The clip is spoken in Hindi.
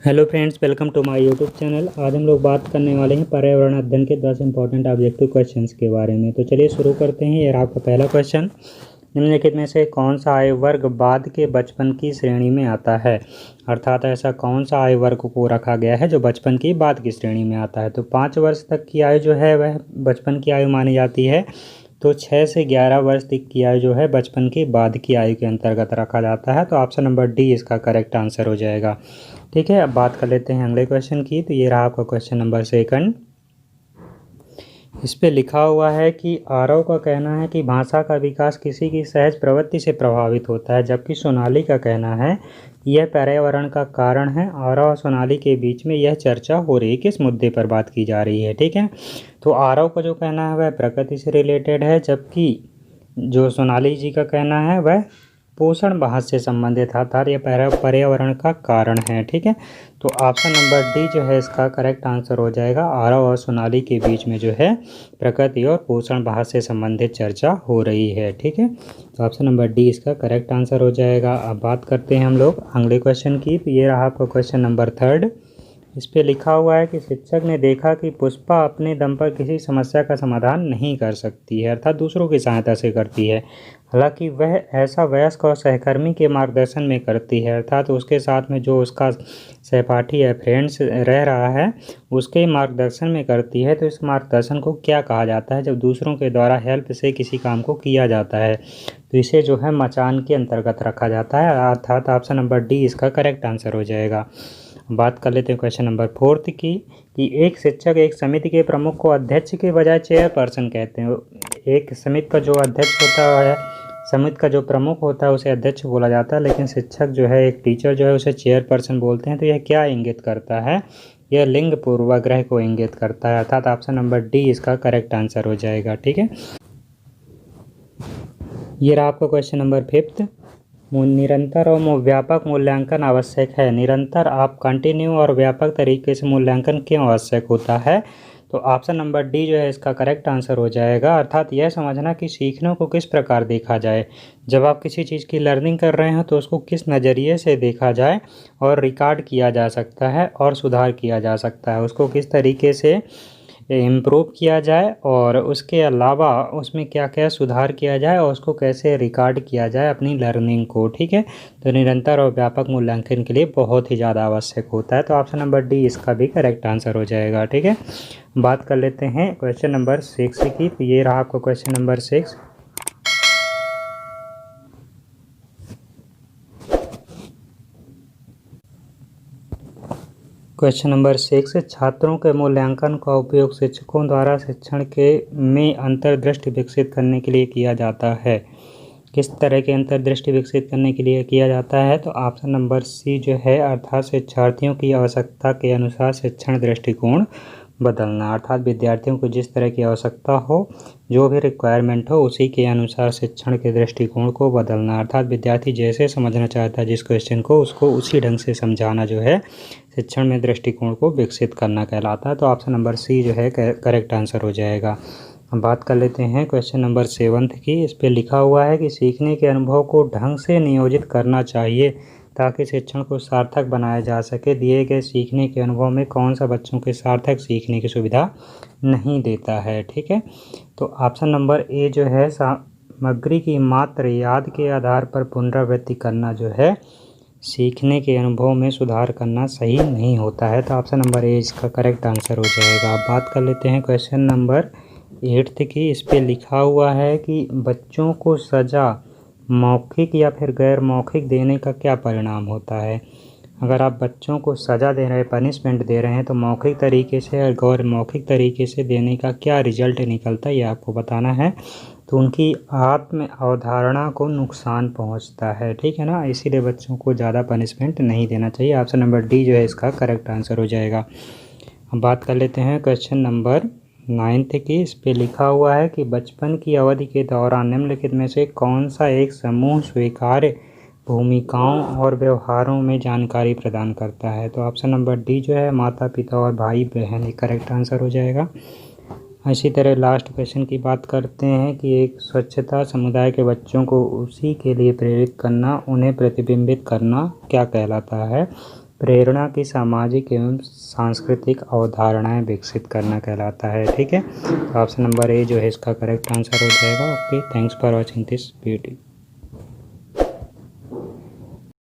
Hello friends, welcome to my YouTube channel. आज हम लोग बात करने वाले हैं पर्यावरण अध्ययन के 10 इंपॉर्टेंट ऑब्जेक्टिव क्वेश्चंस के बारे में। तो चलिए शुरू करते हैं। ये रहा आपका पहला क्वेश्चन। निम्नलिखित में से कौन सा आयु वर्ग बाद के बचपन की श्रेणी में आता है? अर्थात ऐसा कौन सा आयु वर्ग को रखा गया है जो बचपन की बाद की श्रेणी में आता है? तो 5 वर्ष तक की आयु जो है वह बचपन की आयु मानी जाती है। तो 6 से 11 वर्ष तक की आयु जो है बचपन की बाद की आयु के अंतर्गत रखा जाता है। तो ऑप्शन नंबर डी इसका करेक्ट आंसर हो जाएगा। ठीक है, अब बात कर लेते हैं अगले क्वेश्चन की। तो ये रहा आपका क्वेश्चन नंबर सेकंड। इस पे लिखा हुआ है कि आरव का कहना है कि भाषा का विकास किसी की सहज प्रवृत्ति से प्रभावित होता है, जबकि सोनाली का कहना है यह पर्यावरण का कारण है। आरव और सोनाली के बीच में यह चर्चा हो रही है, किस मुद्दे पर बात की जा रही है? ठीक है, तो आरव का जो कहना है वह प्रकृति से रिलेटेड है, जबकि जो सोनाली जी का कहना है वह पोषण बहस से संबंधित है, अर्थात यह पर्यावरण का कारण है। ठीक है, तो ऑप्शन नंबर डी जो है इसका करेक्ट आंसर हो जाएगा। आरव और सोनाली के बीच में जो है प्रकृति और पोषण बहस से संबंधित चर्चा हो रही है। ठीक है, तो ऑप्शन नंबर डी इसका करेक्ट आंसर हो जाएगा। अब बात करते हैं हम लोग अगले क्वेश्चन की। तो ये रहा आपका क्वेश्चन नंबर थर्ड। इस पे लिखा हुआ है कि शिक्षक ने देखा कि पुष्पा अपने दम पर किसी समस्या का समाधान नहीं कर सकती है, अर्थात दूसरों की सहायता से करती है। हालांकि वह ऐसा वयस्क और सहकर्मी के मार्गदर्शन में करती है, अर्थात उसके साथ में जो उसका सहपाठी या फ्रेंड्स रह रहा है उसके मार्गदर्शन में करती है। तो इस मार्गदर्शन को क्या कहा जाता है जब दूसरों के द्वारा हेल्प से किसी काम को किया जाता है? तो इसे जो है मचान के अंतर्गत रखा जाता है, अर्थात ऑप्शन नंबर डी इसका करेक्ट आंसर हो जाएगा। बात कर लेते हैं क्वेश्चन नंबर फोर्थ की कि एक शिक्षक एक समिति के प्रमुख को अध्यक्ष के बजाय चेयरपर्सन कहते हैं। एक समिति का जो अध्यक्ष होता है, समिति का जो प्रमुख होता है उसे अध्यक्ष बोला जाता है, लेकिन शिक्षक जो है, एक टीचर जो है उसे चेयरपर्सन बोलते हैं। तो यह क्या इंगित करता है? यह लिंग पूर्वाग्रह को इंगित करता है, अर्थात ऑप्शन नंबर डी इसका करेक्ट आंसर हो जाएगा। ठीक है, ये रहा आपका क्वेश्चन नंबर फिफ्थ। निरंतर और व्यापक मूल्यांकन आवश्यक है। निरंतर आप कंटिन्यू और व्यापक तरीके से मूल्यांकन क्यों आवश्यक होता है? तो ऑप्शन नंबर डी जो है इसका करेक्ट आंसर हो जाएगा, अर्थात यह समझना कि सीखने को किस प्रकार देखा जाए। जब आप किसी चीज़ की लर्निंग कर रहे हो तो उसको किस नज़रिए से देखा जाए और रिकॉर्ड किया जा सकता है और सुधार किया जा सकता है, उसको किस तरीके से इम्प्रूव किया जाए और उसके अलावा उसमें क्या क्या सुधार किया जाए और उसको कैसे रिकॉर्ड किया जाए अपनी लर्निंग को। ठीक है, तो निरंतर और व्यापक मूल्यांकन के लिए बहुत ही ज़्यादा आवश्यक होता है। तो ऑप्शन नंबर डी इसका भी करेक्ट आंसर हो जाएगा। ठीक है, बात कर लेते हैं क्वेश्चन नंबर 6 की। तो ये रहा आपका क्वेश्चन नंबर 6। क्वेश्चन नंबर 6, छात्रों के मूल्यांकन का उपयोग शिक्षकों द्वारा शिक्षण के में अंतर्दृष्टि विकसित करने के लिए किया जाता है। किस तरह की अंतर्दृष्टि विकसित करने के लिए किया जाता है? तो ऑप्शन नंबर सी जो है, अर्थात शिक्षार्थियों की आवश्यकता के अनुसार शिक्षण दृष्टिकोण बदलना, अर्थात विद्यार्थियों को जिस तरह की आवश्यकता हो, जो भी रिक्वायरमेंट हो उसी के अनुसार शिक्षण के दृष्टिकोण को बदलना, अर्थात विद्यार्थी जैसे समझना चाहता है जिस क्वेश्चन को, उसको उसी ढंग से समझाना जो है शिक्षण में दृष्टिकोण को विकसित करना कहलाता है। तो ऑप्शन नंबर सी जो है करेक्ट आंसर हो जाएगा। हम बात कर लेते हैं क्वेश्चन नंबर 7 की। इस पे लिखा हुआ है कि सीखने के अनुभव को ढंग से नियोजित करना चाहिए ताकि शिक्षण को सार्थक बनाया जा सके। दिए गए सीखने के अनुभव में कौन सा बच्चों के सार्थक सीखने की सुविधा नहीं देता है? ठीक है, तो ऑप्शन नंबर ए जो है, सामग्री की मात्र याद के आधार पर पुनरावृत्ति करना जो है सीखने के अनुभव में सुधार करना सही नहीं होता है। तो ऑप्शन नंबर ए इसका करेक्ट आंसर हो जाएगा। अब बात कर लेते हैं क्वेश्चन नंबर 8 की। इस पे लिखा हुआ है कि बच्चों को सज़ा मौखिक या फिर गैर मौखिक देने का क्या परिणाम होता है? अगर आप बच्चों को सज़ा दे रहे हैं, पनिशमेंट दे रहे हैं, तो मौखिक तरीके से और गैर मौखिक तरीके से देने का क्या रिजल्ट निकलता है ये आपको बताना है। तो उनकी आत्म अवधारणा को नुकसान पहुंचता है। ठीक है ना, इसीलिए बच्चों को ज़्यादा पनिशमेंट नहीं देना चाहिए। ऑप्शन नंबर डी जो है इसका करेक्ट आंसर हो जाएगा। अब बात कर लेते हैं क्वेश्चन नंबर 9 की। इस पे लिखा हुआ है कि बचपन की अवधि के दौरान निम्नलिखित में से कौन सा एक समूह स्वीकार्य भूमिकाओं और व्यवहारों में जानकारी प्रदान करता है? तो ऑप्शन नंबर डी जो है, माता पिता और भाई बहन, एक करेक्ट आंसर हो जाएगा। इसी तरह लास्ट क्वेश्चन की बात करते हैं कि एक स्वच्छता समुदाय के बच्चों को उसी के लिए प्रेरित करना, उन्हें प्रतिबिंबित करना क्या कहलाता है? प्रेरणा की सामाजिक एवं सांस्कृतिक अवधारणाएं विकसित करना कहलाता है। ठीक है, तो ऑप्शन नंबर ए जो है इसका करेक्ट आंसर हो जाएगा। Okay, thanks for watching this video.